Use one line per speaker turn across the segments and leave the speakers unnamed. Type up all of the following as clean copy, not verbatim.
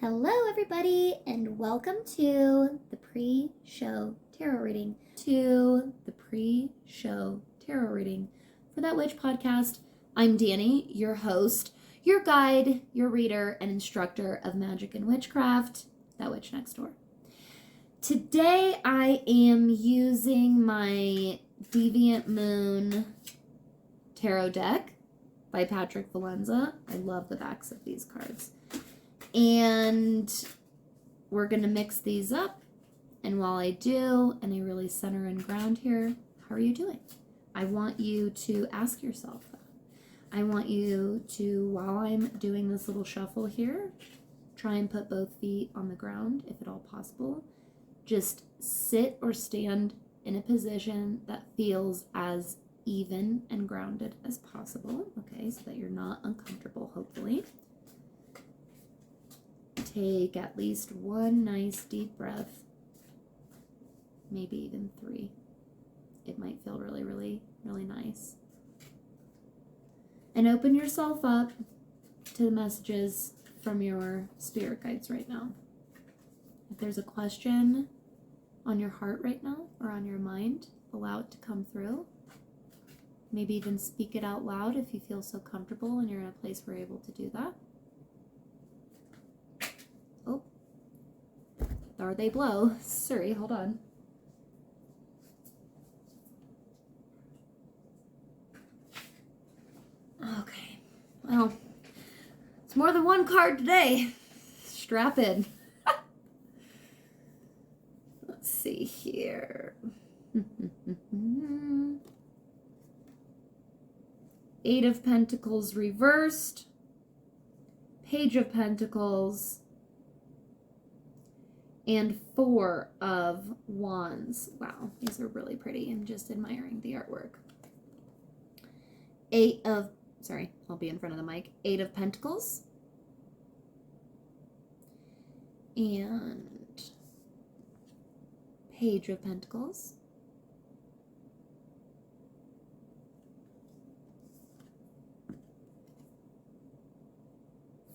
Hello, everybody, and welcome to the pre-show tarot reading. For That Witch podcast. I'm Dani, your host, your guide, your reader, and instructor of magic and witchcraft, That Witch Next Door. Today, I am using my Deviant Moon tarot deck by Patrick Valenza. I love the backs of these cards. And we're going to mix these up. And while I do, and I really center and ground here, how are you doing? I want you to ask yourself that. I want you to, while I'm doing this little shuffle here, try and put both feet on the ground, if at all possible. Just sit or stand in a position that feels as even and grounded as possible, okay, so that you're not uncomfortable, hopefully. Take at least one nice deep breath, maybe even 3. It might feel really, really, really nice. And open yourself up to the messages from your spirit guides right now. If there's a question on your heart right now or on your mind, allow it to come through. Maybe even speak it out loud if you feel so comfortable and you're in a place where you're able to do that. Oh, there they blow. Sorry, hold on. Okay, well, it's more than one card today. Strap in. Let's see here. 8 of Pentacles reversed. Page of Pentacles. And 4 of Wands. Wow, these are really pretty. I'm just admiring the artwork. 8 of Pentacles. And Page of Pentacles.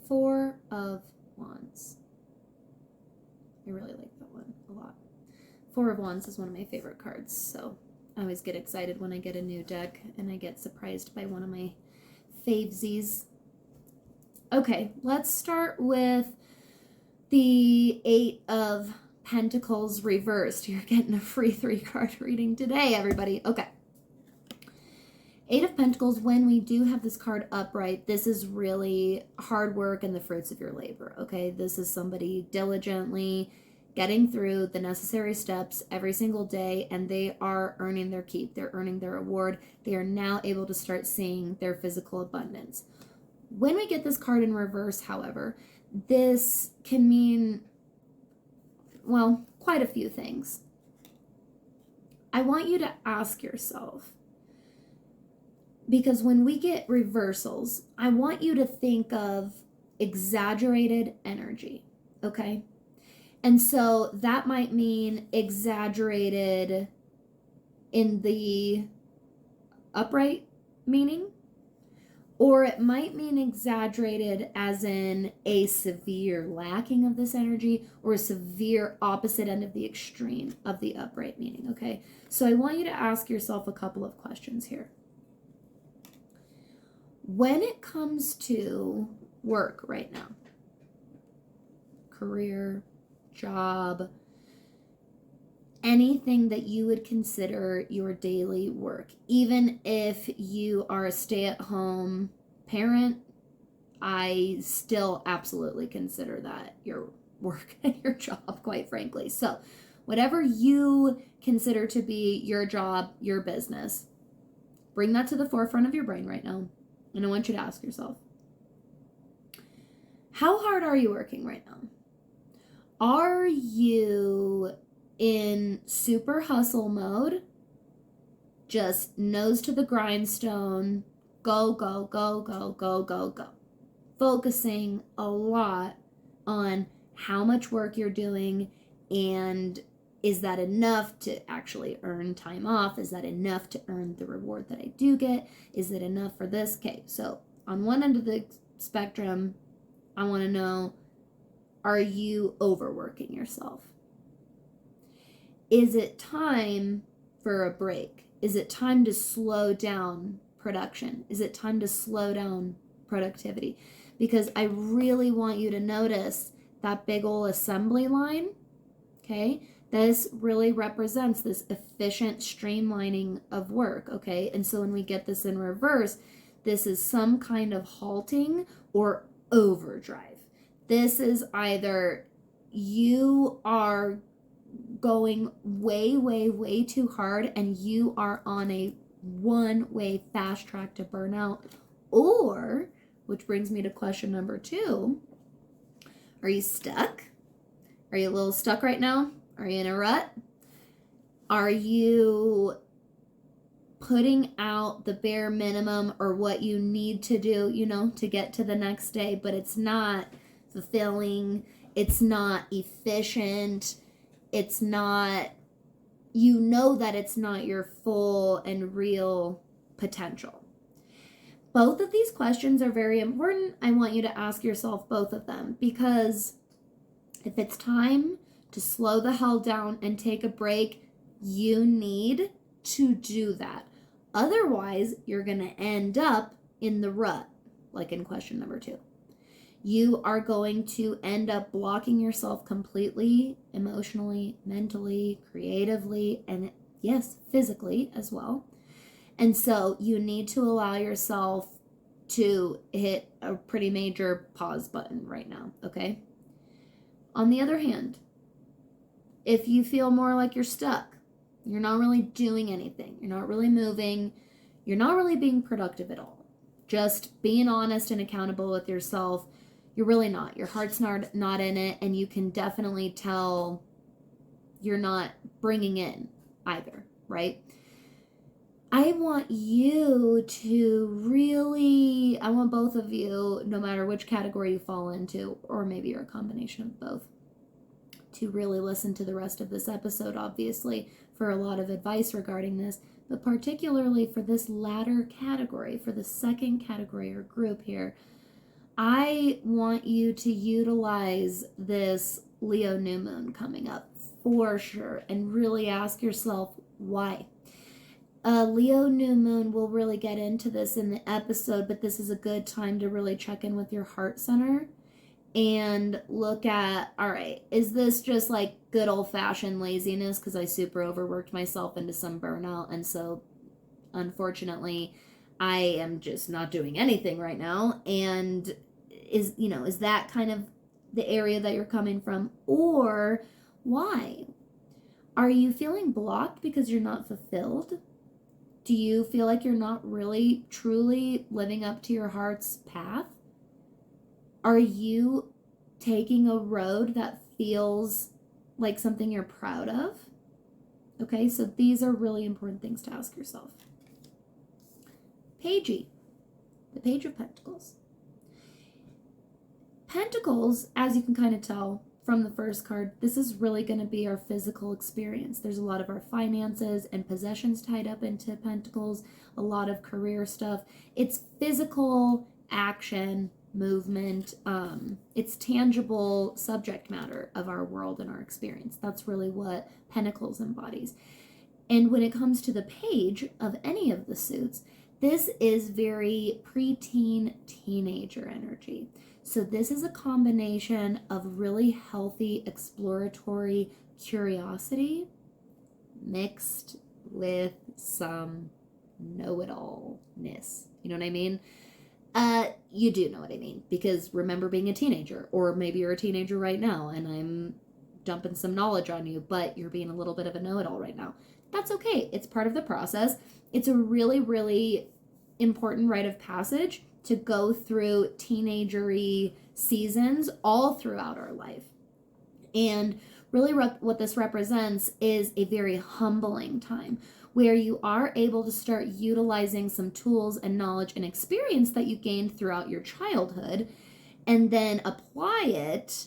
Four of Wands. I really like that one a lot. 4 of Wands is one of my favorite cards, so I always get excited when I get a new deck and I get surprised by one of my favesies. Okay, let's start with the 8 of Pentacles reversed. You're getting a free 3-card reading today, everybody. Okay. 8 of Pentacles, when we do have this card upright, this is really hard work and the fruits of your labor, okay? This is somebody diligently getting through the necessary steps every single day, and they are earning their keep. They're earning their reward. They are now able to start seeing their physical abundance. When we get this card in reverse, however, this can mean, well, quite a few things. I want you to ask yourself, because when we get reversals, I want you to think of exaggerated energy, okay? And so that might mean exaggerated in the upright meaning, or it might mean exaggerated as in a severe lacking of this energy or a severe opposite end of the extreme of the upright meaning, okay? So I want you to ask yourself a couple of questions here. When it comes to work right now, career, job, anything that you would consider your daily work, even if you are a stay-at-home parent, I still absolutely consider that your work and your job, quite frankly. So whatever you consider to be your job, your business, bring that to the forefront of your brain right now. And I want you to ask yourself, how hard are you working right now? Are you in super hustle mode? Just nose to the grindstone, go, go, go, go, go, go, go. Focusing a lot on how much work you're doing, and is that enough to actually earn time off? Is that enough to earn the reward that I do get? Is it enough for this? Okay, so on one end of the spectrum, I want to know, are you overworking yourself? Is it time for a break? Is it time to slow down production? Is it time to slow down productivity? Because I really want you to notice that big ol' assembly line, okay? This really represents this efficient streamlining of work, okay? And so when we get this in reverse, this is some kind of halting or overdrive. This is either you are going way, way, way too hard and you are on a one-way fast track to burnout, or, which brings me to question number 2, are you stuck? Are you a little stuck right now? Are you in a rut? Are you putting out the bare minimum or what you need to do, to get to the next day, but it's not fulfilling, it's not efficient, it's not, that it's not your full and real potential? Both of these questions are very important. I want you to ask yourself both of them, because if it's time to slow the hell down and take a break, you need to do that. Otherwise, you're going to end up in the rut, like in question number 2. You are going to end up blocking yourself completely, emotionally, mentally, creatively, and yes, physically as well. And so you need to allow yourself to hit a pretty major pause button right now, okay? On the other hand, if you feel more like you're stuck, you're not really doing anything, you're not really moving, you're not really being productive at all, just being honest and accountable with yourself, you're really not. Your heart's not in it, and you can definitely tell you're not bringing in either, right? I want both of you, no matter which category you fall into, or maybe you're a combination of both, to really listen to the rest of this episode, obviously, for a lot of advice regarding this, but particularly for this latter category, for the second category or group here. I want you to utilize this Leo new moon coming up for sure, and really ask yourself why. Leo new moon, we'll really get into this in the episode, but this is a good time to really check in with your heart center and look at, all right, is this just like good old-fashioned laziness because I super overworked myself into some burnout, and so unfortunately I am just not doing anything right now? And is that kind of the area that you're coming from? Or why? Are you feeling blocked because you're not fulfilled? Do you feel like you're not really, truly living up to your heart's path? Are you taking a road that feels like something you're proud of? Okay, so these are really important things to ask yourself. Pagey, the Page of Pentacles. Pentacles, as you can kind of tell from the first card, this is really going to be our physical experience. There's a lot of our finances and possessions tied up into Pentacles, a lot of career stuff. It's physical action, movement. It's tangible subject matter of our world and our experience. That's really what Pentacles embodies. And when it comes to the page of any of the suits, this is very preteen, teenager energy. So this is a combination of really healthy exploratory curiosity mixed with some know-it-all-ness. You know what I mean? You do know what I mean, because remember being a teenager, or maybe you're a teenager right now and I'm dumping some knowledge on you, but you're being a little bit of a know-it-all right now. That's okay. It's part of the process. It's a really, really important rite of passage to go through teenagery seasons all throughout our life. And really what this represents is a very humbling time where you are able to start utilizing some tools and knowledge and experience that you gained throughout your childhood and then apply it,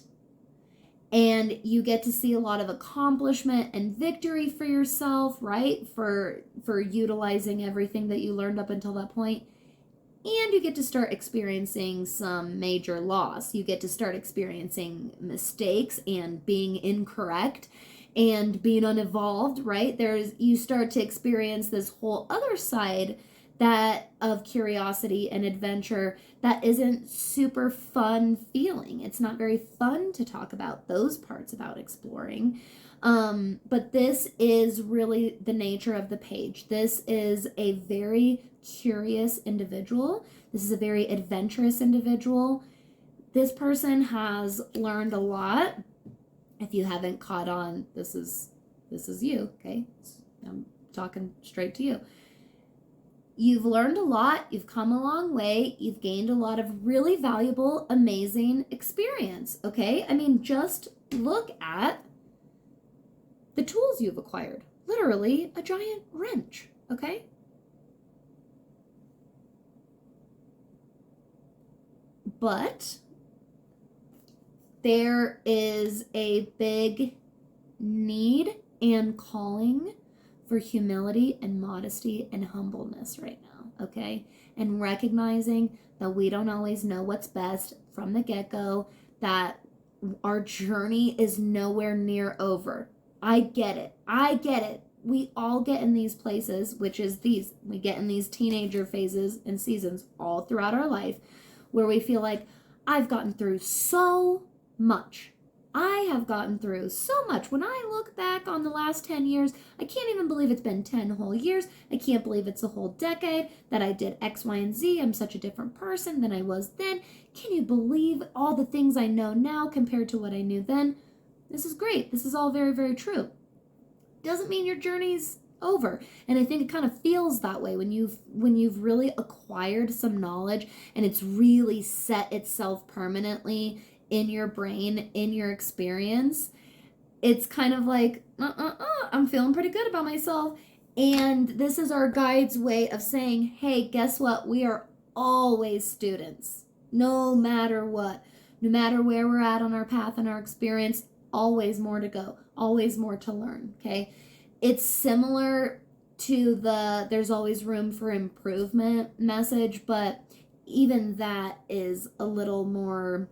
and you get to see a lot of accomplishment and victory for yourself, right? For utilizing everything that you learned up until that point. And you get to start experiencing some major loss. You get to start experiencing mistakes and being incorrect and being unevolved, right? You start to experience this whole other side that of curiosity and adventure that isn't super fun feeling. It's not very fun to talk about those parts about exploring. But this is really the nature of the page. This is a very curious individual. This is a very adventurous individual. This person has learned a lot. If you haven't caught on, this is you, okay? I'm talking straight to you. You've learned a lot, you've come a long way, you've gained a lot of really valuable, amazing experience, okay? I mean, just look at the tools you've acquired. Literally a giant wrench, okay? But there is a big need and calling for humility and modesty and humbleness right now, okay? And recognizing that we don't always know what's best from the get-go, that our journey is nowhere near over. I get it. We all get in these places, we get in these teenager phases and seasons all throughout our life where we feel like, I've gotten through so much. I have gotten through so much. When I look back on the last 10 years, I can't even believe it's been 10 whole years. I can't believe it's a whole decade that I did X, Y, and Z. I'm such a different person than I was then. Can you believe all the things I know now compared to what I knew then? This is great. This is all very, very true. Doesn't mean your journey's over. And I think it kind of feels that way when you've really acquired some knowledge and it's really set itself permanently in your brain, in your experience. It's kind of like, I'm feeling pretty good about myself. And this is our guide's way of saying, hey, guess what? We are always students, no matter what. No matter where we're at on our path and our experience, always more to go, always more to learn, okay? It's similar to the there's always room for improvement message, but even that is a little more,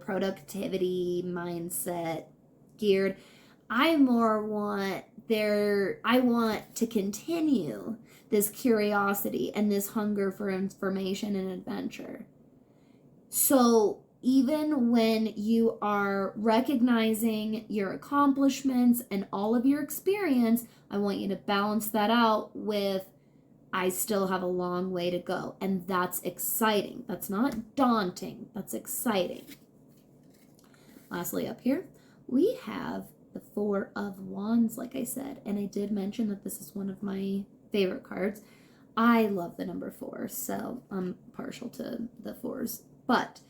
productivity mindset geared. I want to continue this curiosity and this hunger for information and adventure. So even when you are recognizing your accomplishments and all of your experience, I want you to balance that out with, I still have a long way to go. And that's exciting. That's not daunting. That's exciting. Lastly, up here, we have the Four of Wands, like I said. And I did mention that this is one of my favorite cards. I love the number 4, so I'm partial to the 4s. But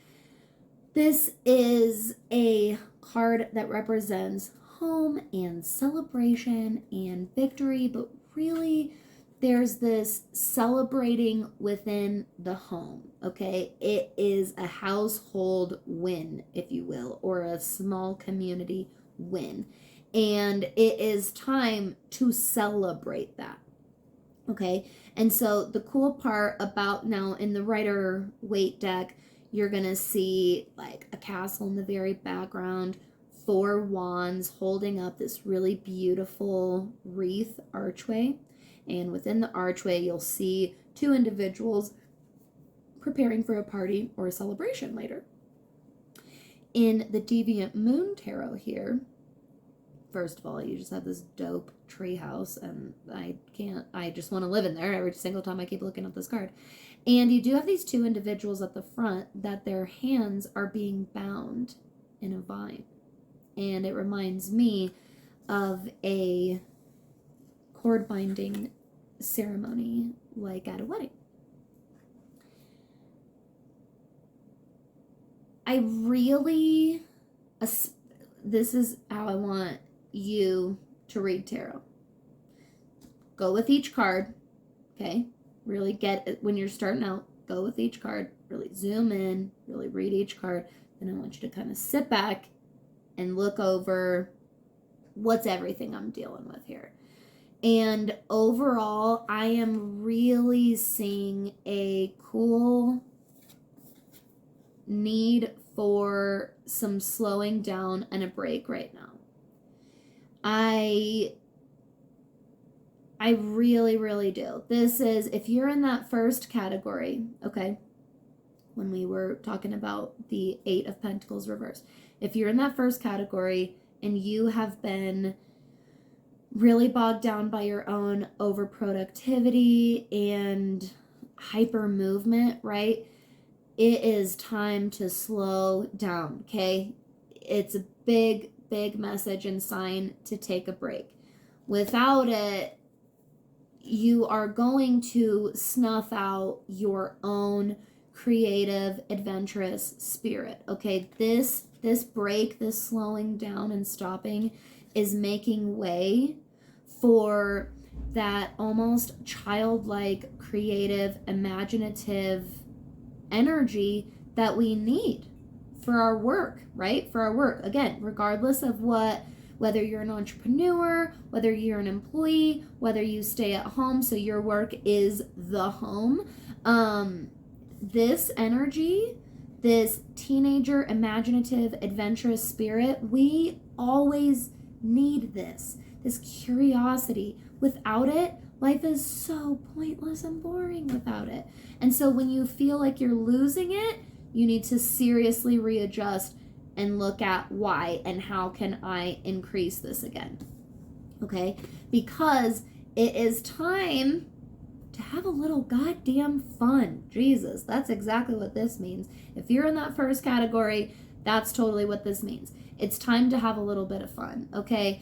this is a card that represents home and celebration and victory, but really there's this celebrating within the home, okay? It is a household win, if you will, or a small community win. And it is time to celebrate that, okay? And so the cool part about now in the Rider-Waite deck, you're going to see like a castle in the very background, 4 wands holding up this really beautiful wreath archway. And within the archway, you'll see 2 individuals preparing for a party or a celebration later. In the Deviant Moon Tarot here, first of all, you just have this dope treehouse, and I just want to live in there every single time I keep looking at this card. And you do have these 2 individuals at the front that their hands are being bound in a vine. And it reminds me of a cord binding ceremony like at a wedding. This is how I want you to read tarot. Go with each card, okay? Really get it when you're starting out. Go with each card, really zoom in, really read each card. Then I want you to kind of sit back and look over what's everything I'm dealing with here. And overall, I am really seeing a cool need for some slowing down and a break right now. I really, really do. This is, if you're in that first category, okay, when we were talking about the 8 of Pentacles reverse, if you're in that first category and you have been really bogged down by your own overproductivity and hyper movement, right? It is time to slow down, okay? It's a big, big message and sign to take a break. Without it, you are going to snuff out your own creative, adventurous spirit, okay? This break, this slowing down and stopping is making way for that almost childlike, creative, imaginative energy that we need for our work, right? For our work. Again, regardless of whether you're an entrepreneur, whether you're an employee, whether you stay at home, so your work is the home. This energy, this teenager, imaginative, adventurous spirit, we always need this curiosity. Without it, life is so pointless and boring without it. And so when you feel like you're losing it, you need to seriously readjust and look at why and how can I increase this again. Okay? Because it is time to have a little goddamn fun. Jesus, that's exactly what this means. If you're in that first category, that's totally what this means. It's time to have a little bit of fun, okay?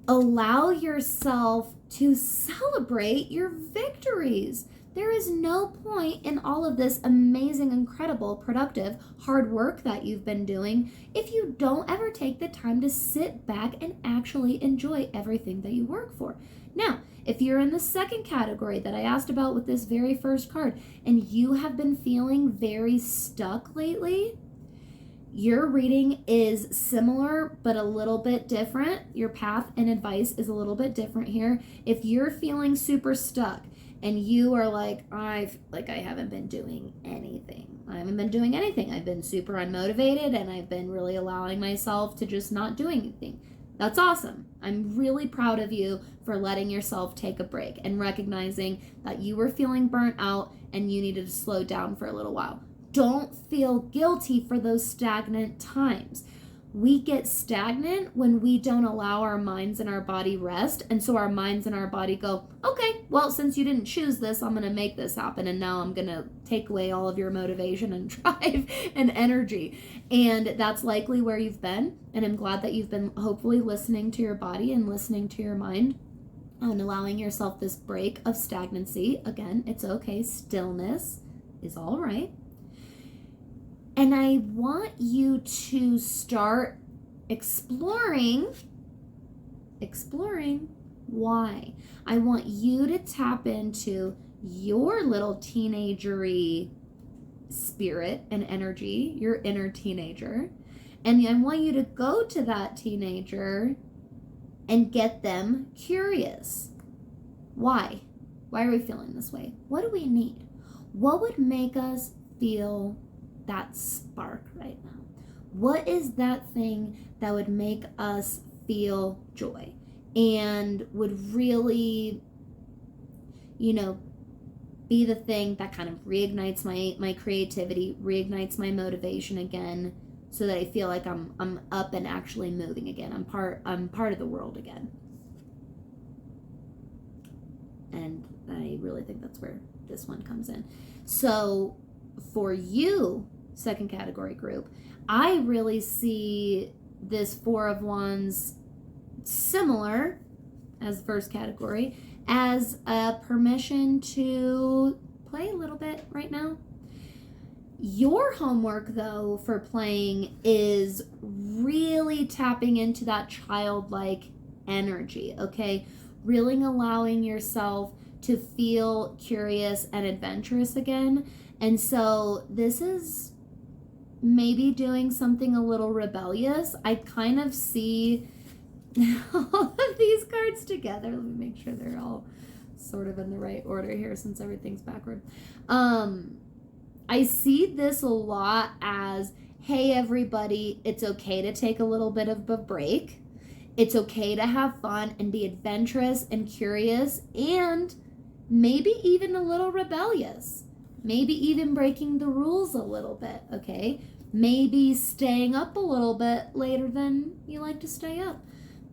Allow yourself to celebrate your victories. There is no point in all of this amazing, incredible, productive, hard work that you've been doing if you don't ever take the time to sit back and actually enjoy everything that you work for. Now, if you're in the second category that I asked about with this very first card and you have been feeling very stuck lately, your reading is similar but a little bit different. Your path and advice is a little bit different here. If you're feeling super stuck and you are like, I haven't been doing anything. I've been super unmotivated and I've been really allowing myself to just not do anything. That's awesome. I'm really proud of you for letting yourself take a break and recognizing that you were feeling burnt out and you needed to slow down for a little while. Don't feel guilty for those stagnant times. We get stagnant when we don't allow our minds and our body rest. And so our minds and our body go, okay, well, since you didn't choose this, I'm going to make this happen. And now I'm going to take away all of your motivation and drive and energy. And that's likely where you've been. And I'm glad that you've been hopefully listening to your body and listening to your mind and allowing yourself this break of stagnancy. Again, it's okay. Stillness is all right. And I want you to start exploring why. I want you to tap into your little teenagery spirit and energy, your inner teenager. And I want you to go to that teenager and get them curious. Why? Why are we feeling this way? What do we need? What would make us feel that spark right now? What is that thing that would make us feel joy and would really, be the thing that kind of reignites my creativity, reignites my motivation again, so that I feel like I'm up and actually moving again. I'm part of the world again. And I really think that's where this one comes in. So for you, second category group, I really see this Four of Wands similar as the first category as a permission to play a little bit right now. Your homework, though, for playing is really tapping into that childlike energy, okay? Really allowing yourself to feel curious and adventurous again. And so this is maybe doing something a little rebellious. I kind of see all of these cards together. Let me make sure they're all sort of in the right order here since everything's backward. I see this a lot as, hey, everybody, it's okay to take a little bit of a break. It's okay to have fun and be adventurous and curious and maybe even a little rebellious. Maybe even breaking the rules a little bit, okay? Maybe staying up a little bit later than you like to stay up.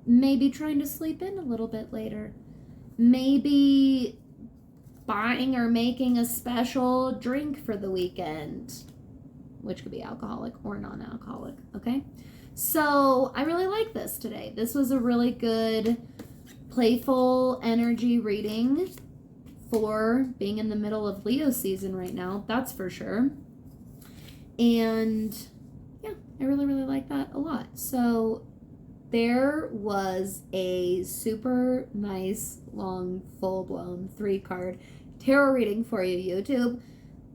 Maybe trying to sleep in a little bit later. Maybe buying or making a special drink for the weekend, which could be alcoholic or non-alcoholic, okay? So I really like this today. This was a really good, playful energy reading for being in the middle of Leo season right now, that's for sure. And yeah, I really, really like that a lot. So there was a super nice, long, full-blown 3-card tarot reading for you, YouTube.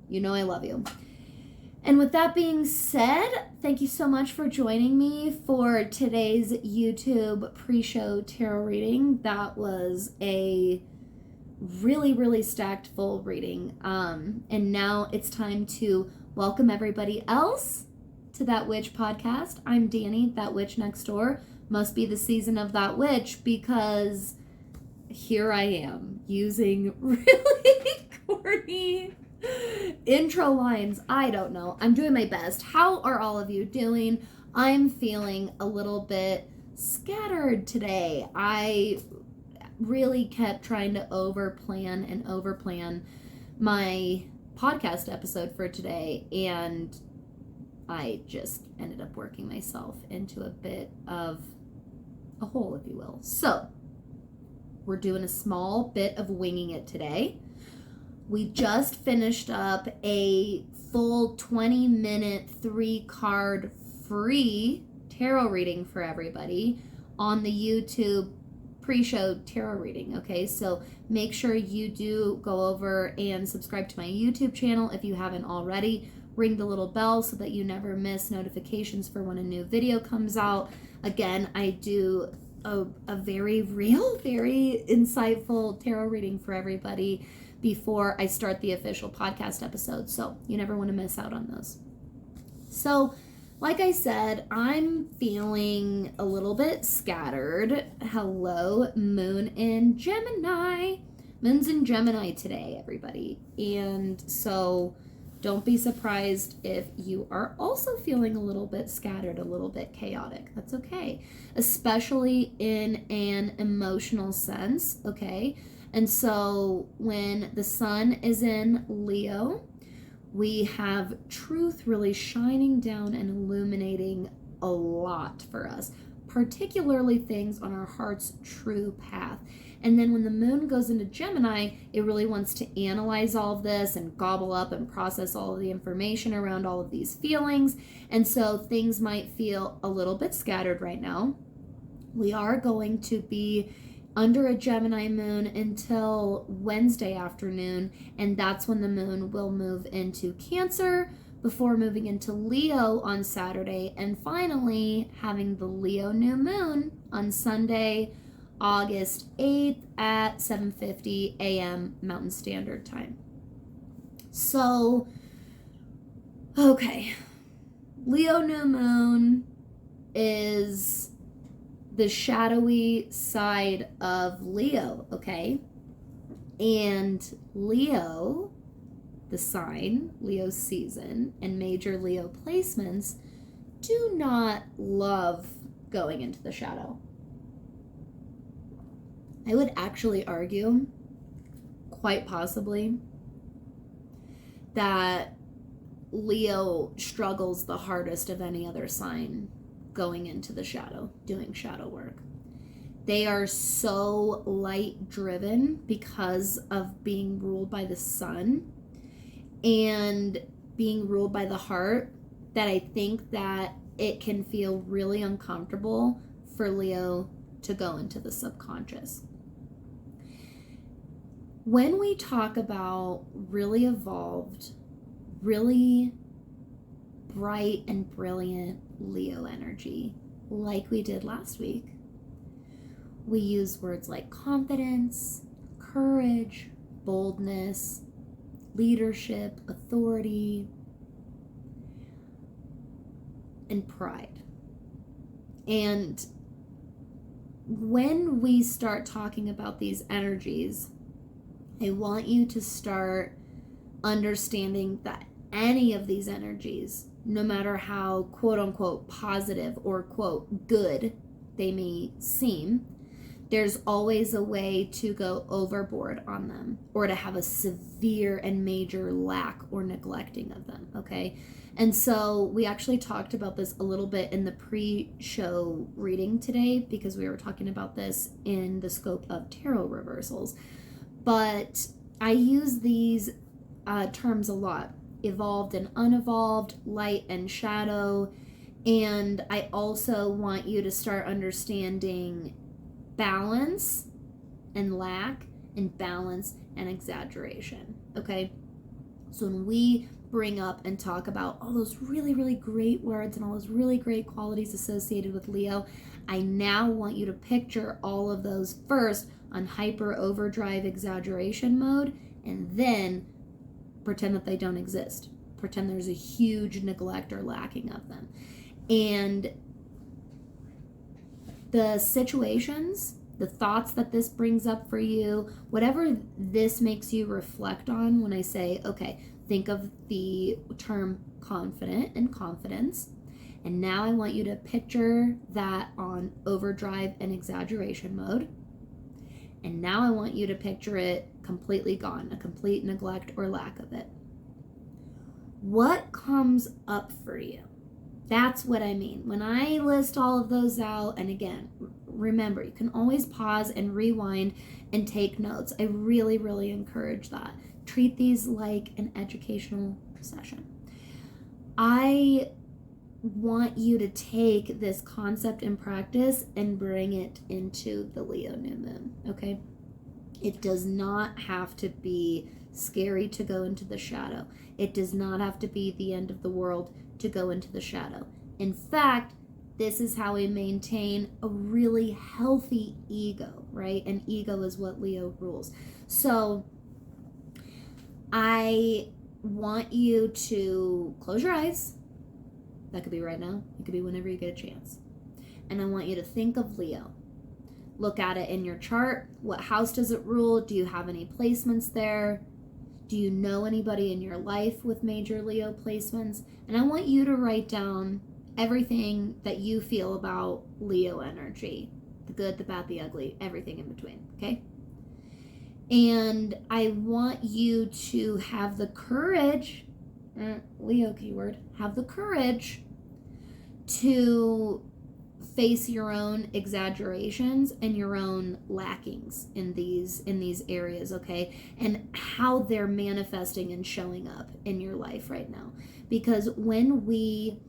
You know I love you. And with that being said, thank you so much for joining me for today's YouTube pre-show tarot reading. That was a really, really stacked full reading. And now it's time to welcome everybody else to That Witch podcast. I'm Dani, That Witch Next Door. Must be the season of That Witch because here I am using really corny intro lines. I don't know. I'm doing my best. How are all of you doing? I'm feeling a little bit scattered today. I really kept trying to overplan my podcast episode for today, and I just ended up working myself into a bit of a hole, if you will. So we're doing a small bit of winging it today. We just finished up a full 20-minute 3-card free tarot reading for everybody on the YouTube pre-show tarot reading, okay? So make sure you do go over and subscribe to my YouTube channel if you haven't already. Ring the little bell so that you never miss notifications for when a new video comes out. Again, I do a very real, very insightful tarot reading for everybody before I start the official podcast episode, so you never want to miss out on those. So like I said, I'm feeling a little bit scattered. Hello, Moon in Gemini. Moon's in Gemini today, everybody. And so don't be surprised if you are also feeling a little bit scattered, a little bit chaotic. That's okay, especially in an emotional sense, okay? And so when the sun is in Leo, we have truth really shining down and illuminating a lot for us, particularly things on our heart's true path. And then when the moon goes into Gemini, it really wants to analyze all of this and gobble up and process all of the information around all of these feelings. And so things might feel a little bit scattered right now. We are going to be under a Gemini moon until Wednesday afternoon, and that's when the moon will move into Cancer before moving into Leo on Saturday, and finally having the Leo new moon on Sunday, August 8th at 7:50 a.m. Mountain Standard Time. So, okay, Leo new moon is the shadowy side of Leo, okay? And Leo, the sign, Leo season, and major Leo placements do not love going into the shadow. I would actually argue, quite possibly, that Leo struggles the hardest of any other sign going into the shadow, doing shadow work. They are so light driven because of being ruled by the sun and being ruled by the heart, that I think that it can feel really uncomfortable for Leo to go into the subconscious. When we talk about really evolved, really bright and brilliant Leo energy, like we did last week, we use words like confidence, courage, boldness, leadership, authority, and pride. And when we start talking about these energies, I want you to start understanding that any of these energies, no matter how quote unquote positive or quote good they may seem, there's always a way to go overboard on them or to have a severe and major lack or neglecting of them, okay? And so we actually talked about this a little bit in the pre-show reading today because we were talking about this in the scope of tarot reversals. But I use these terms a lot: evolved and unevolved, light and shadow. And I also want you to start understanding balance and lack, and balance and exaggeration, okay? So when we bring up and talk about all those really, really great words and all those really great qualities associated with Leo, I now want you to picture all of those first on hyper overdrive exaggeration mode, and then pretend that they don't exist. Pretend there's a huge neglect or lacking of them. And the situations, the thoughts that this brings up for you, whatever this makes you reflect on when I say, okay, think of the term confident and confidence. And now I want you to picture that on overdrive and exaggeration mode. And now I want you to picture it completely gone, a complete neglect or lack of it. What comes up for you? That's what I mean. When I list all of those out, and again, remember, you can always pause and rewind and take notes. I really, really encourage that. Treat these like an educational session. I want you to take this concept and practice and bring it into the Leo new moon, okay? It does not have to be scary to go into the shadow. It does not have to be the end of the world to go into the shadow. In fact, this is how we maintain a really healthy ego, right? And ego is what Leo rules. So I want you to close your eyes. That could be right now. It could be whenever you get a chance. And I want you to think of Leo. Look at it in your chart. What house does it rule? Do you have any placements there? Do you know anybody in your life with major Leo placements? And I want you to write down everything that you feel about Leo energy. The good, the bad, the ugly, everything in between, okay? And I want you to have the courage, Leo keyword, have the courage to face your own exaggerations and your own lackings in these areas, okay? And how they're manifesting and showing up in your life right now. Because when we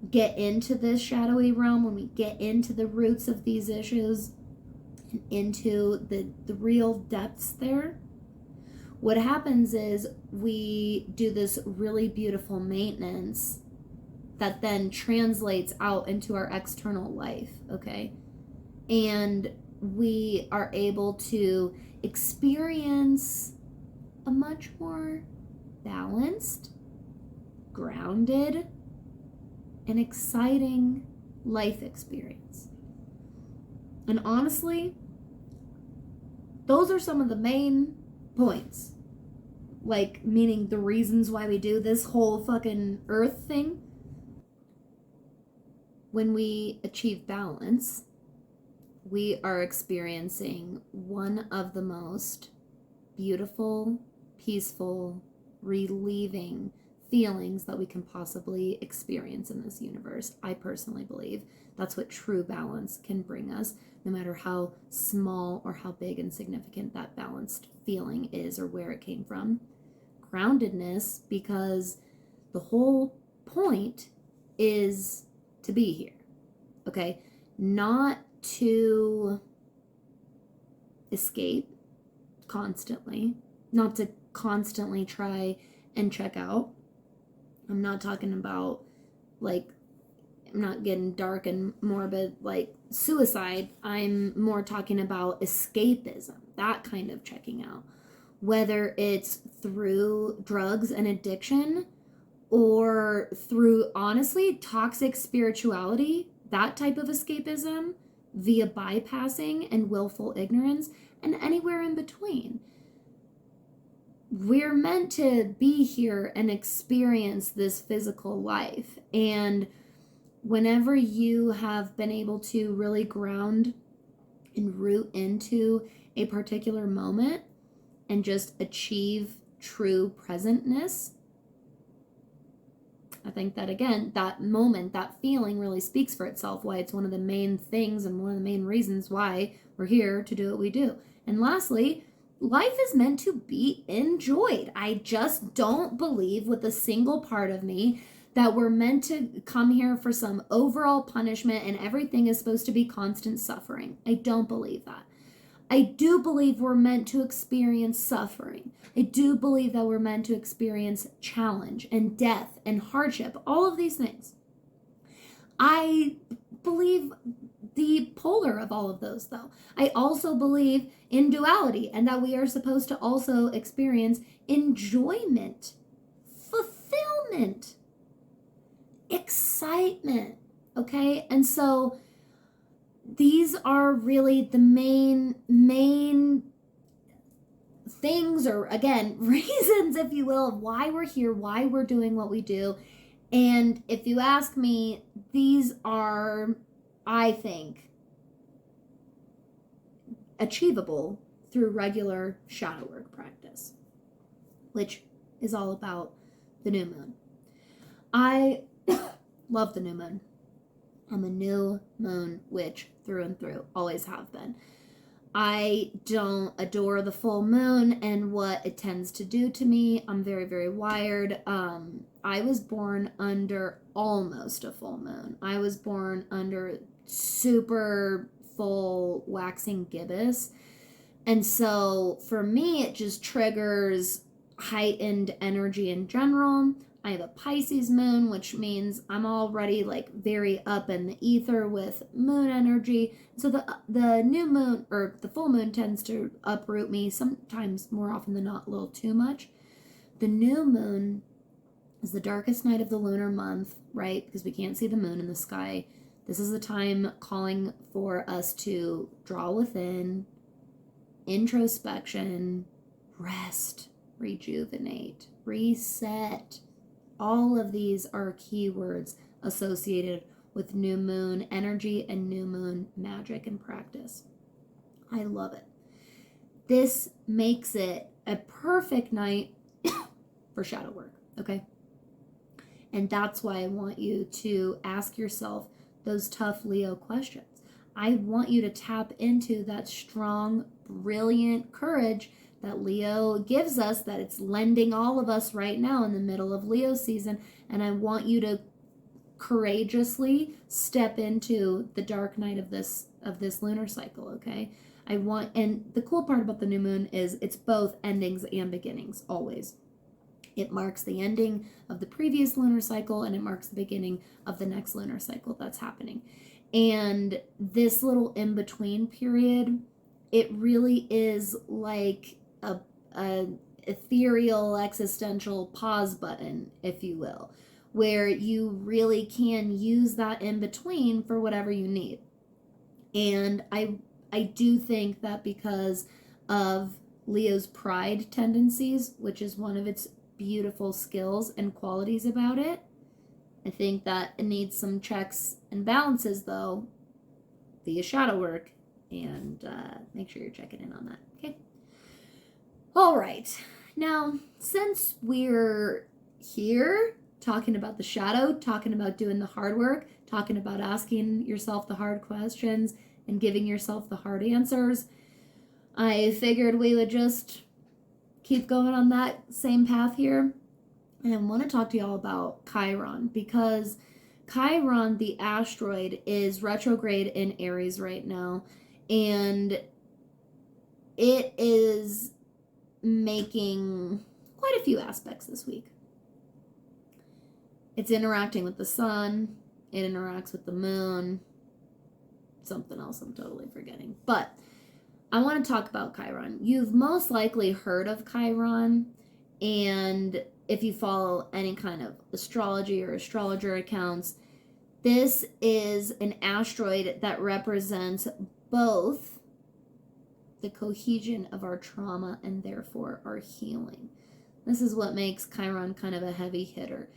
get into this shadowy realm, when we get into the roots of these issues and into the real depths there, what happens is we do this really beautiful maintenance that then translates out into our external life, okay? And we are able to experience a much more balanced, grounded, and exciting life experience. And honestly, those are some of the main points. Like, meaning the reasons why we do this whole fucking earth thing. When we achieve balance, we are experiencing one of the most beautiful, peaceful, relieving feelings that we can possibly experience in this universe. I personally believe that's what true balance can bring us, no matter how small or how big and significant that balanced feeling is or where it came from. Groundedness, because the whole point is to be here, okay? Not to escape constantly, not to constantly try and check out. I'm not talking about like I'm not getting dark and morbid like suicide. I'm more talking about escapism, that kind of checking out. Whether it's through drugs and addiction or through, honestly, toxic spirituality, that type of escapism, via bypassing and willful ignorance, and anywhere in between. We're meant to be here and experience this physical life. And whenever you have been able to really ground and root into a particular moment and just achieve true presentness, I think that, again, that moment, that feeling really speaks for itself, why it's one of the main things and one of the main reasons why we're here to do what we do. And lastly, life is meant to be enjoyed. I just don't believe with a single part of me that we're meant to come here for some overall punishment and everything is supposed to be constant suffering. I don't believe that. I do believe we're meant to experience suffering. I do believe that we're meant to experience challenge and death and hardship, all of these things. I believe the polar of all of those, though. I also believe in duality and that we are supposed to also experience enjoyment, fulfillment, excitement, okay? And so these are really the main things, or again, reasons, if you will, of why we're here, why we're doing what we do. And if you ask me, these are, I think, achievable through regular shadow work practice, which is all about the new moon. I love the new moon. I'm a new moon witch through and through, always have been. I don't adore the full moon and what it tends to do to me. I'm very, very wired. I was born under almost a full moon. I was born under super full waxing gibbous. And so for me, it just triggers heightened energy in general. I have a Pisces moon, which means I'm already like very up in the ether with moon energy. So the new moon, or the full moon, tends to uproot me, sometimes more often than not a little too much. The new moon is the darkest night of the lunar month, right? Because we can't see the moon in the sky. This is the time calling for us to draw within, introspection, rest, rejuvenate, reset. All of these are keywords associated with new moon energy and new moon magic and practice. I love it. This makes it a perfect night for shadow work, okay? And that's why I want you to ask yourself those tough Leo questions. I want you to tap into that strong, brilliant courage that Leo gives us, that it's lending all of us right now in the middle of Leo season. And I want you to courageously step into the dark night of this lunar cycle, okay? And the cool part about the new moon is it's both endings and beginnings, always. It marks the ending of the previous lunar cycle and it marks the beginning of the next lunar cycle that's happening. And this little in-between period, it really is like a ethereal existential pause button, if you will, where you really can use that in between for whatever you need. And I do think that because of Leo's pride tendencies, which is one of its beautiful skills and qualities about it, I think that it needs some checks and balances, though, via shadow work, and make sure you're checking in on that, okay? All right, now, since we're here talking about the shadow, talking about doing the hard work, talking about asking yourself the hard questions and giving yourself the hard answers, I figured we would just keep going on that same path here. And I want to talk to y'all about Chiron, because Chiron, the asteroid, is retrograde in Aries right now, and it is making quite a few aspects this week. It's interacting with the sun, It interacts with the moon. Something else I'm totally forgetting. But I want to talk about Chiron. You've most likely heard of Chiron, and if you follow any kind of astrology or astrologer accounts, this is an asteroid that represents both the cohesion of our trauma and therefore our healing. This is what makes Chiron kind of a heavy hitter.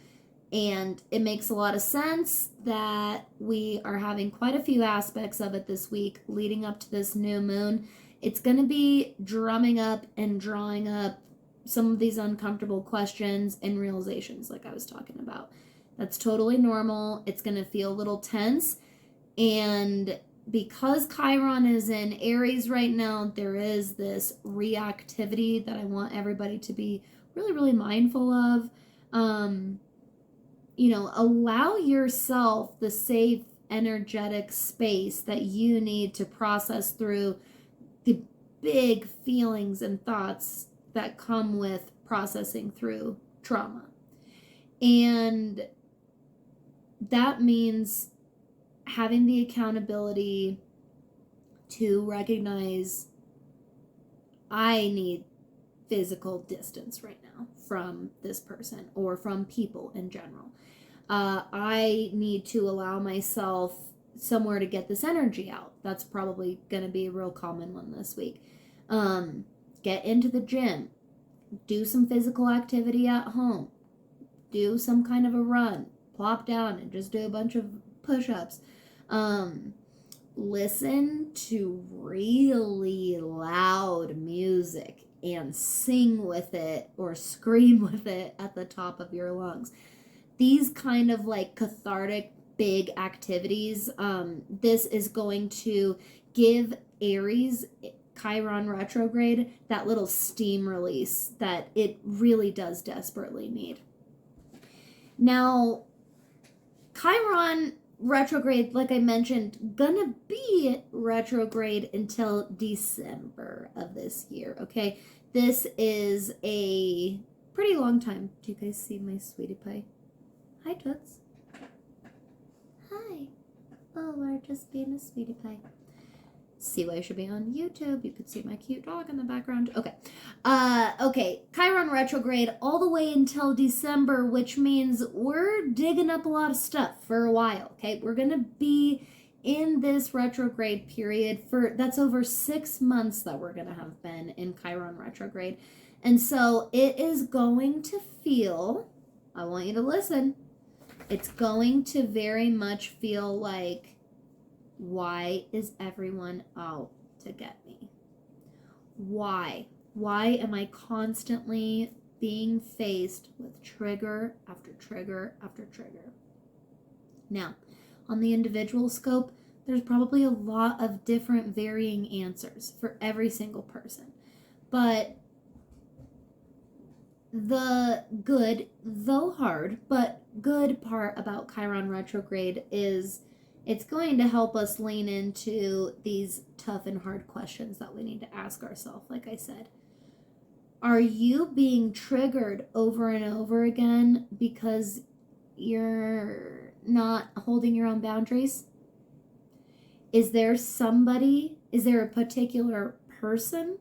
And it makes a lot of sense that we are having quite a few aspects of it this week leading up to this new moon. It's going to be drumming up and drawing up some of these uncomfortable questions and realizations like I was talking about. That's totally normal. It's going to feel a little tense. And because Chiron is in Aries right now, there is this reactivity that I want everybody to be really, really mindful of. Allow yourself the safe, energetic space that you need to process through the big feelings and thoughts that come with processing through trauma. And that means having the accountability to recognize I need physical distance right now from this person or from people in general. I need to allow myself somewhere to get this energy out. That's probably going to be a real common one this week. Get into the gym. Do some physical activity at home. Do some kind of a run. Plop down and just do a bunch of push-ups. Listen to really loud music and sing with it or scream with it at the top of your lungs. These kind of like cathartic big activities, this is going to give Aries, Chiron retrograde, that little steam release that it really does desperately need. Now, Chiron retrograde, like I mentioned, gonna be retrograde until December of this year, okay? This is a pretty long time. Do you guys see my sweetie pie? Hi, Toots. Hi. Oh, we're just being a sweetie pie. See why I should be on YouTube. You could see my cute dog in the background. Okay. Chiron retrograde all the way until December, which means we're digging up a lot of stuff for a while, okay? We're going to be in this retrograde period that's over 6 months that we're going to have been in Chiron retrograde. And so it is going to feel, I want you to listen, it's going to very much feel like, why is everyone out to get me? Why? Why am I constantly being faced with trigger after trigger after trigger? Now, on the individual scope, there's probably a lot of different varying answers for every single person. But the good, though hard, but good part about Chiron retrograde is it's going to help us lean into these tough and hard questions that we need to ask ourselves, like I said. Are you being triggered over and over again because you're not holding your own boundaries? Is there a particular person?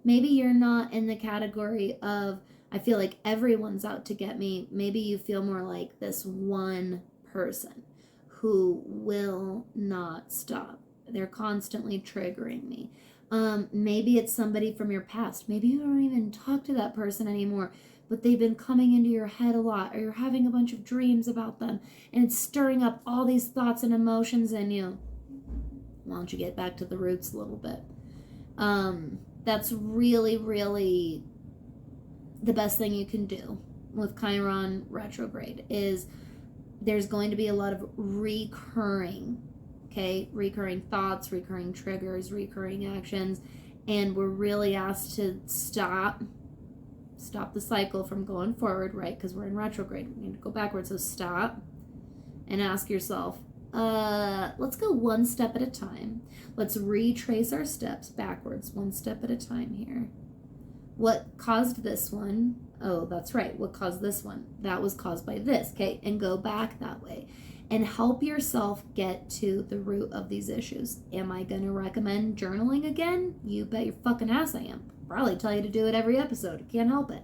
Maybe you're not in the category of, I feel like everyone's out to get me. Maybe you feel more like this one person who will not stop. They're constantly triggering me. Maybe it's somebody from your past. Maybe you don't even talk to that person anymore, but they've been coming into your head a lot, or you're having a bunch of dreams about them, and it's stirring up all these thoughts and emotions in you. Why don't you get back to the roots a little bit? That's really, really the best thing you can do with Chiron retrograde is there's going to be a lot of recurring thoughts, recurring triggers, recurring actions, and we're really asked to stop the cycle from going forward, right? Because we're in retrograde, we need to go backwards. So stop and ask yourself, let's go one step at a time. Let's retrace our steps backwards, one step at a time here. What caused this one? Oh, that's right. What caused this one? That was caused by this, okay? And go back that way. and help yourself get to the root of these issues. Am I going to recommend journaling again? You bet your fucking ass I am. Probably tell you to do it every episode. I can't help it.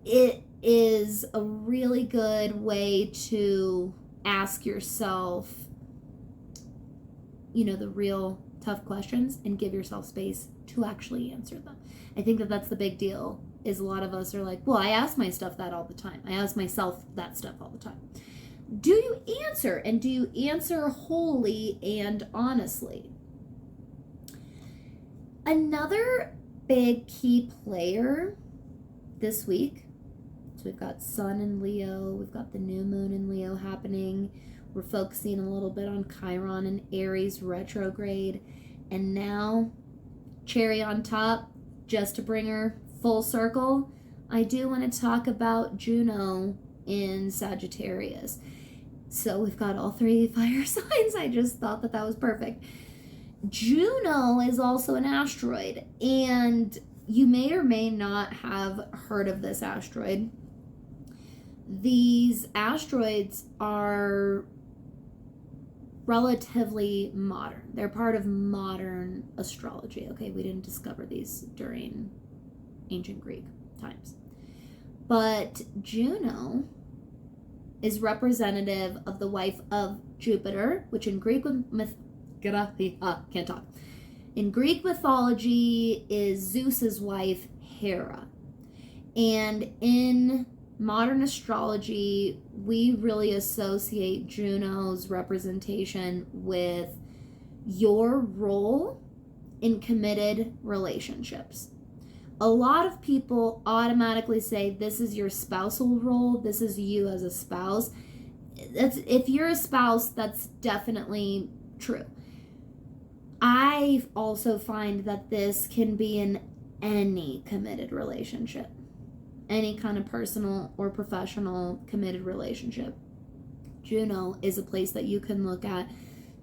It is a really good way to ask yourself, the real tough questions and give yourself space to actually answer them. I think that that's the big deal, is a lot of us are like, well, I ask myself that all the time. I ask myself that stuff all the time. Do you answer? And do you answer wholly and honestly? Another big key player this week, so we've got Sun in Leo, we've got the new moon in Leo happening, we're focusing a little bit on Chiron and Aries retrograde, and now, cherry on top, just to bring her full circle, I do want to talk about Juno in Sagittarius. So we've got all three fire signs. I just thought that was perfect. Juno is also an asteroid, and you may or may not have heard of this asteroid. These asteroids are relatively modern. They're part of modern astrology. Okay, we didn't discover these during ancient Greek times. But Juno is representative of the wife of Jupiter, which in Greek in Greek mythology is Zeus's wife, Hera. And in modern astrology, we really associate Juno's representation with your role in committed relationships. A lot of people automatically say this is your spousal role, this is you as a spouse. If you're a spouse, that's definitely true. I also find that this can be in any committed relationship, any kind of personal or professional committed relationship. Juno is a place that you can look at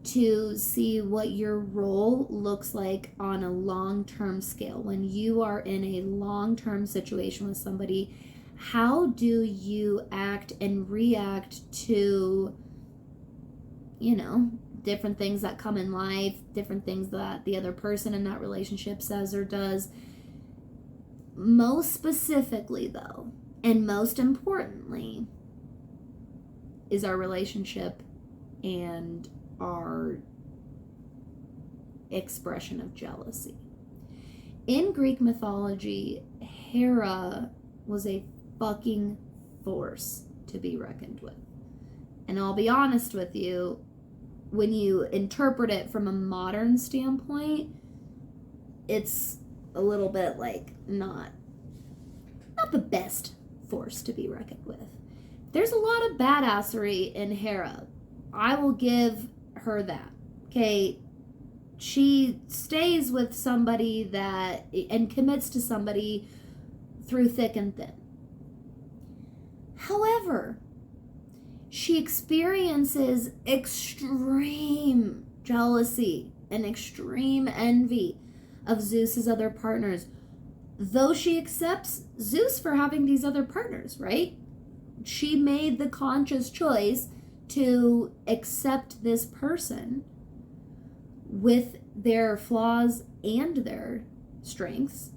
to see what your role looks like on a long-term scale. When you are in a long-term situation with somebody, how do you act and react to, different things that come in life, different things that the other person in that relationship says or does. Most specifically, though, and most importantly, is our relationship and our expression of jealousy. In Greek mythology, Hera was a fucking force to be reckoned with. And I'll be honest with you, when you interpret it from a modern standpoint, it's a little bit like not the best force to be reckoned with. There's a lot of badassery in Hera. I will give her that. Okay, she stays with somebody and commits to somebody through thick and thin. However, she experiences extreme jealousy and extreme envy of Zeus's other partners, though she accepts Zeus for having these other partners, right? She made the conscious choice to accept this person with their flaws and their strengths,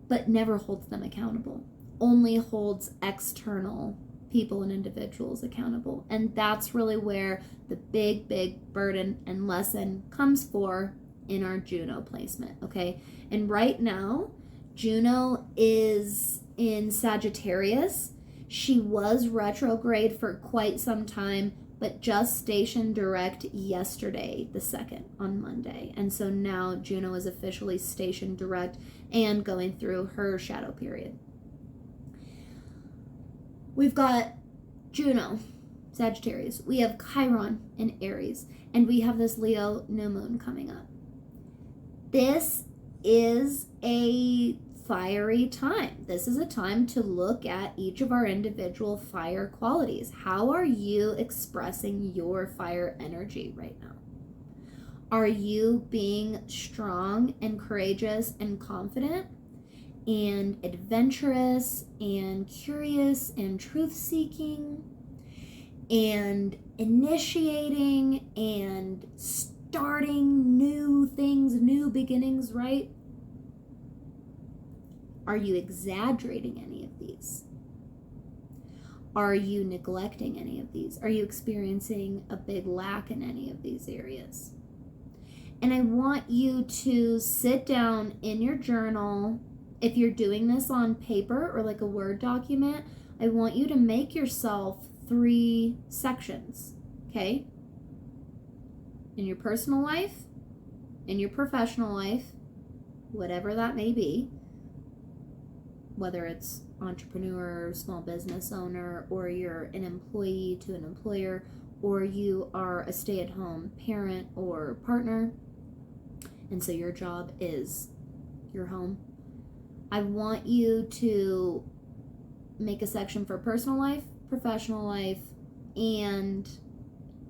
but never holds them accountable. Only holds external people and individuals accountable. And that's really where the big burden and lesson comes for in our Juno placement, okay? And right now, Juno is in Sagittarius. She was retrograde for quite some time, but just stationed direct yesterday, the 2nd, on Monday. And so now Juno is officially stationed direct and going through her shadow period. We've got Juno, Sagittarius. We have Chiron in Aries. And we have this Leo new moon coming up. This is a fiery time. This is a time to look at each of our individual fire qualities. How are you expressing your fire energy right now? Are you being strong and courageous and confident and adventurous and curious and truth-seeking? and initiating and starting new things, new beginnings, right? Are you exaggerating any of these? Are you neglecting any of these? Are you experiencing a big lack in any of these areas? And I want you to sit down in your journal. If you're doing this on paper or like a Word document, I want you to make yourself 3 sections, okay? In your personal life, in your professional life, whatever that may be, whether it's entrepreneur, small business owner, or you're an employee to an employer, or you are a stay-at-home parent or partner, and so your job is your home. I want you to make a section for personal life, professional life, and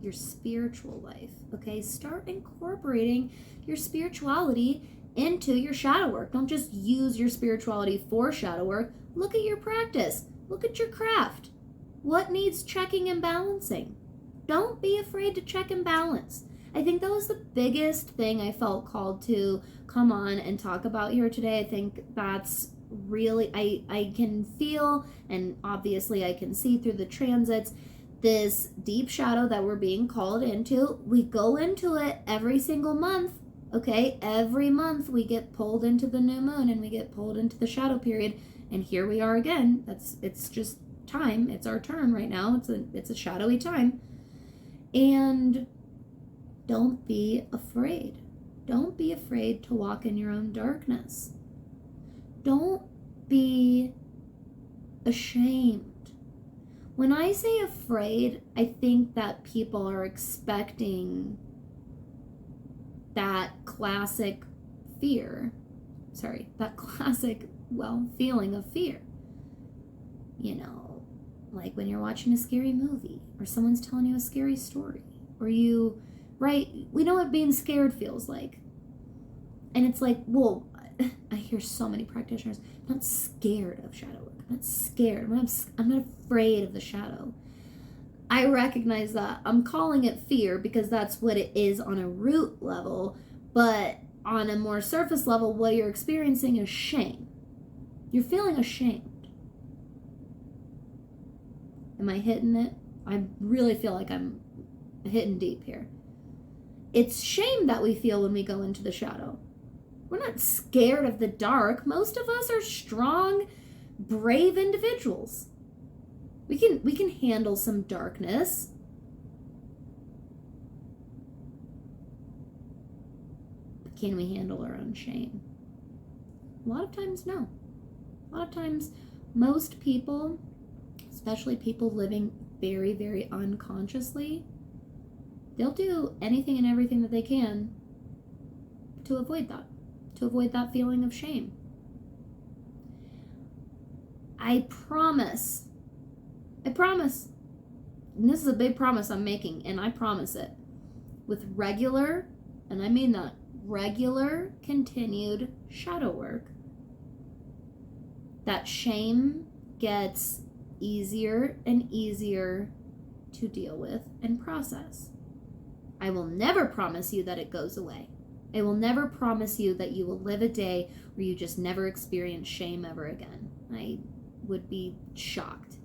your spiritual life, okay? Start incorporating your spirituality into your shadow work. Don't just use your spirituality for shadow work. Look at your practice. Look at your craft. What needs checking and balancing? Don't be afraid to check and balance. I think that was the biggest thing I felt called to come on and talk about here today. I think that's really, I can feel, and obviously I can see through the transits, this deep shadow that we're being called into. We go into it every single month, okay? Every month we get pulled into the new moon and we get pulled into the shadow period, and here we are again. It's just time. It's our turn right now. It's a shadowy time. And don't be afraid. Don't be afraid to walk in your own darkness. Don't be ashamed. When I say afraid, I think that people are expecting that classic feeling of fear. You know, like when you're watching a scary movie or someone's telling you a scary story, or we know what being scared feels like. And it's like, well, I hear so many practitioners, I'm not scared of shadow work. I'm not scared. I'm not afraid of the shadow. I recognize that. I'm calling it fear because that's what it is on a root level. But on a more surface level, what you're experiencing is shame. You're feeling ashamed. Am I hitting it? I really feel like I'm hitting deep here. It's shame that we feel when we go into the shadow. We're not scared of the dark. Most of us are strong, brave individuals. We can handle some darkness. But can we handle our own shame? A lot of times, no. A lot of times, most people, especially people living very, very unconsciously, they'll do anything and everything that they can to avoid that feeling of shame. I promise, and this is a big promise I'm making, and I promise it, with regular, and I mean that, regular continued shadow work, that shame gets easier and easier to deal with and process. I will never promise you that it goes away. I will never promise you that you will live a day where you just never experience shame ever again. I would be shocked.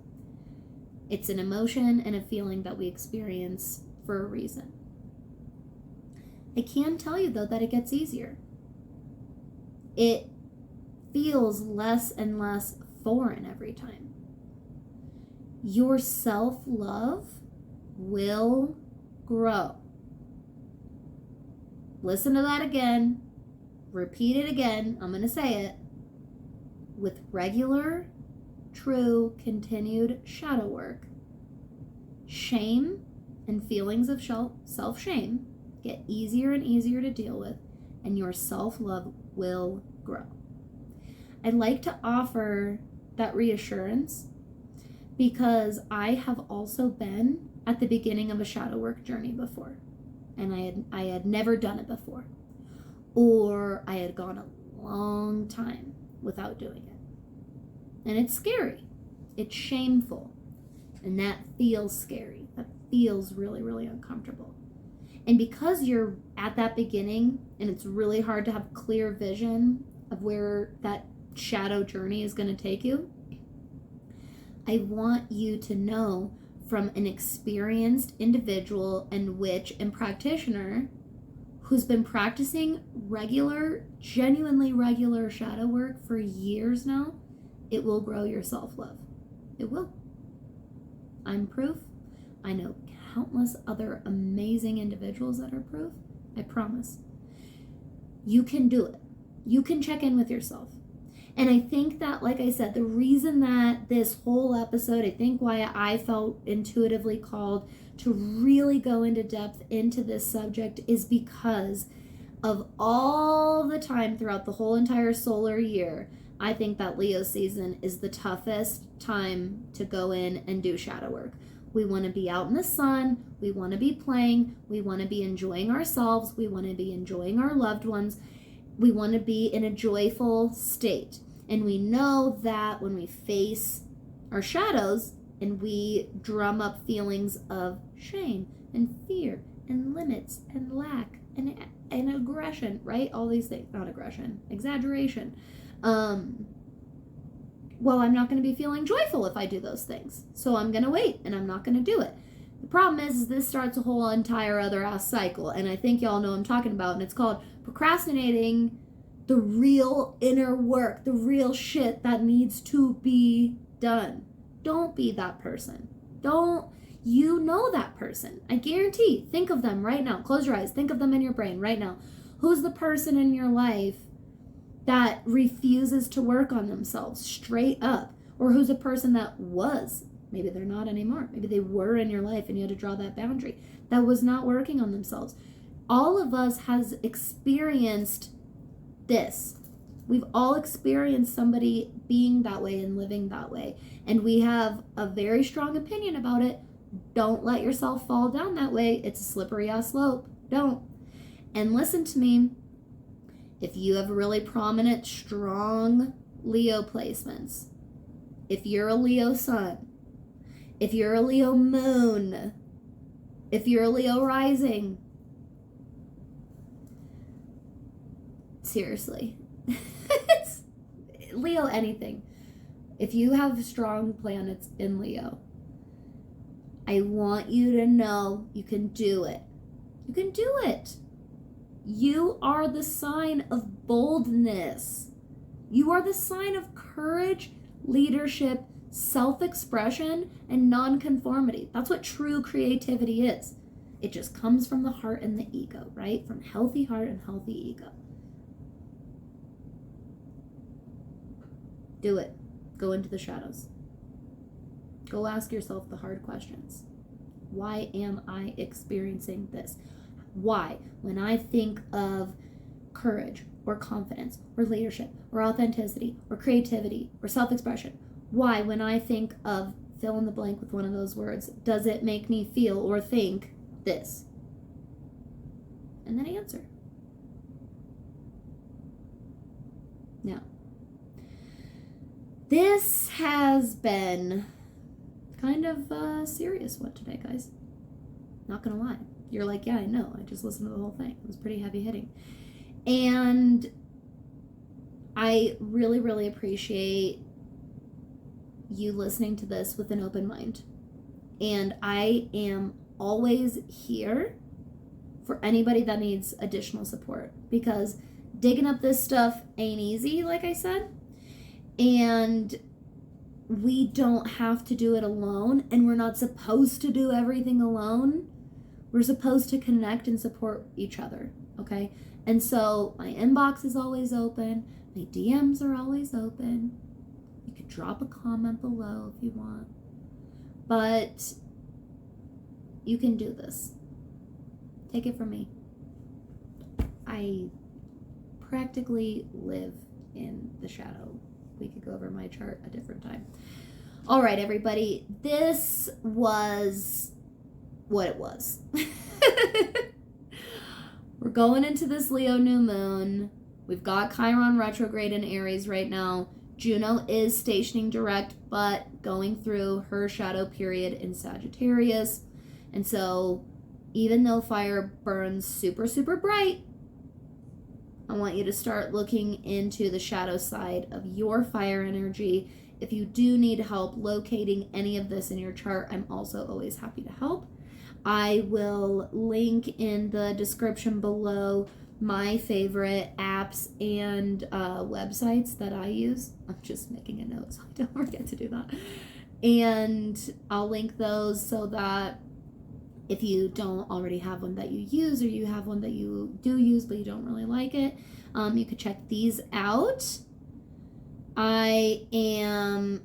It's an emotion and a feeling that we experience for a reason. I can tell you, though, that it gets easier. It feels less and less foreign every time. Your self-love will grow. Listen to that again. Repeat it again. I'm going to say it. With regular, true, continued shadow work, shame and feelings of self-shame get easier and easier to deal with, and your self-love will grow. I'd like to offer that reassurance because I have also been at the beginning of a shadow work journey before. And I had never done it before. Or I had gone a long time without doing it. And it's scary. It's shameful. And that feels scary. That feels really, really uncomfortable. And because you're at that beginning and it's really hard to have clear vision of where that shadow journey is going to take you, I want you to know from an experienced individual and witch and practitioner who's been practicing regular, genuinely regular shadow work for years now, it will grow your self-love. It will. I'm proof. I know countless other amazing individuals that are proof. I promise. You can do it. You can check in with yourself. And I think that, like I said, the reason that this whole episode, I think why I felt intuitively called to really go into depth into this subject is because of all the time throughout the whole entire solar year, I think that Leo season is the toughest time to go in and do shadow work. We want to be out in the sun. We want to be playing. We want to be enjoying ourselves. We want to be enjoying our loved ones. We want to be in a joyful state. And we know that when we face our shadows and we drum up feelings of shame and fear and limits and lack and aggression, right? All these things, not aggression, exaggeration. Well, I'm not going to be feeling joyful if I do those things. So I'm going to wait and I'm not going to do it. The problem is this starts a whole entire other ass cycle. And I think y'all know what I'm talking about. And it's called procrastinating the real inner work, the real shit that needs to be done. Don't be that person. You know that person. I guarantee. Think of them right now. Close your eyes. Think of them in your brain right now. Who's the person in your life that refuses to work on themselves straight up? Or who's a person that was, maybe they're not anymore, maybe they were in your life and you had to draw that boundary, that was not working on themselves. All of us has experienced this. We've all experienced somebody being that way and living that way, and we have a very strong opinion about it. Don't let yourself fall down that way. It's a slippery ass slope. Don't. And listen to me. If you have really prominent, strong Leo placements, if you're a Leo sun, if you're a Leo moon, if you're a Leo rising, seriously, it's Leo anything. If you have strong planets in Leo, I want you to know you can do it. You can do it. You are the sign of boldness. You are the sign of courage, leadership, self-expression, and non-conformity. That's what true creativity is. It just comes from the heart and the ego, right? From healthy heart and healthy ego. Do it. Go into the shadows. Go ask yourself the hard questions. Why am I experiencing this? Why, when I think of courage or confidence or leadership or authenticity or creativity or self-expression, why, when I think of fill in the blank with one of those words, does it make me feel or think this? And then answer. Now, this has been kind of a serious one today, guys. Not gonna lie. You're like, yeah, I know. I just listened to the whole thing. It was pretty heavy hitting. And I really, really appreciate you listening to this with an open mind. And I am always here for anybody that needs additional support, because digging up this stuff ain't easy, like I said. And we don't have to do it alone, and we're not supposed to do everything alone. We're supposed to connect and support each other, okay? And so my inbox is always open. My DMs are always open. You could drop a comment below if you want. But you can do this. Take it from me. I practically live in the shadow. We could go over my chart a different time. All right, everybody. This was what it was. We're going into this Leo new moon. We've got Chiron retrograde in Aries right now. Juno is stationing direct, but going through her shadow period in Sagittarius. And so even though fire burns super, super bright, I want you to start looking into the shadow side of your fire energy. If you do need help locating any of this in your chart, I'm also always happy to help. I will link in the description below my favorite apps and websites that I use. I'm just making a note so I don't forget to do that. And I'll link those so that if you don't already have one that you use, or you have one that you do use but you don't really like it, you could check these out. I am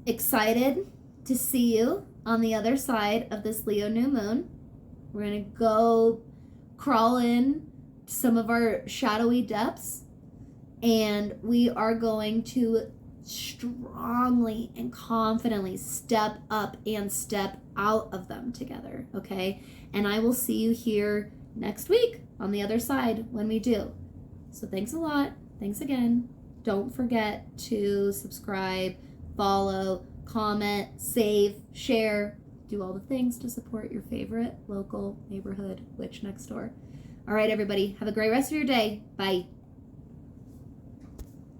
excited to see you on the other side of this Leo new moon. We're going to go crawl in some of our shadowy depths, and we are going to strongly and confidently step up and step out of them together, okay? And I will see you here next week on the other side when we do. So thanks a lot. Thanks again. Don't forget to subscribe, follow, comment, save, share, do all the things to support your favorite local neighborhood witch next door. All right, everybody, have a great rest of your day. Bye.